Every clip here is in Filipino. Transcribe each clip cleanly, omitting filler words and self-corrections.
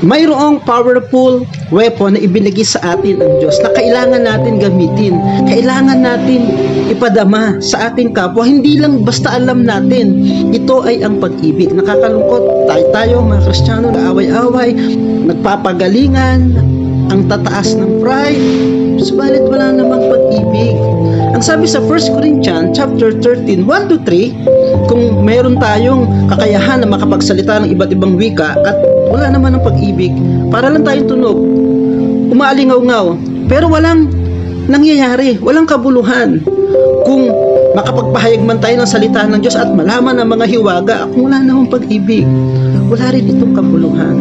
mayroong powerful weapon na ibinigay sa atin ng Diyos na kailangan natin gamitin. Kailangan natin ipadama sa ating kapwa. Hindi lang basta alam natin. Ito ay ang pag-ibig. Nakakalungkot tayo mga Kristiyano na away-away, nagpapagalingan, ang tataas ng pride, subalit wala namang pag-ibig. Ang sabi sa 1 Corinthians chapter 13, 1-3, kung meron tayong kakayahan na makapagsalita ng iba't ibang wika at wala naman ng pag-ibig, para lang tayong tunog, umaalingaw-ngaw, pero walang nangyayari, walang kabuluhan. Kung makapagpahayag man tayo ng salita ng Diyos at malaman ang mga hiwaga, kung wala namang pag-ibig, wala rin itong kabuluhan.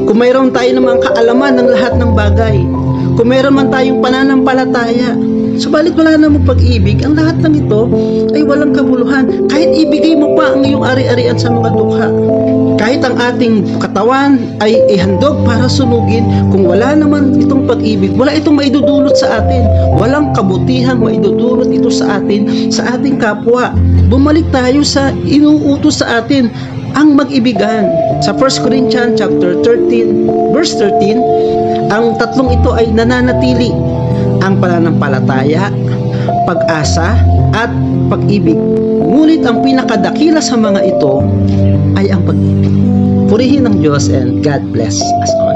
Kung mayroon tayo namang kaalaman ng lahat ng bagay, kung mayroon man tayong pananampalataya, subalit wala namang pag-ibig, ang lahat ng ito ay walang kabuluhan. Kahit ibigay mo pa ang iyong ari-arian sa mga dukha, kahit ang ating katawan ay ihandog para sunugin, kung wala naman itong pag-ibig, wala itong maidudulot sa atin. Walang kabutihang maidudulot ito sa atin, sa ating kapwa. Bumalik tayo sa inuutos sa atin, ang mag-ibigan. Sa 1 Corinthians chapter 13, verse 13, ang tatlong ito ay nananatili: ang pananampalataya, pag-asa, at pag-ibig. Ngunit ang pinakadakila sa mga ito ay ang pag-ibig. Purihin ng Diyos and God bless us all.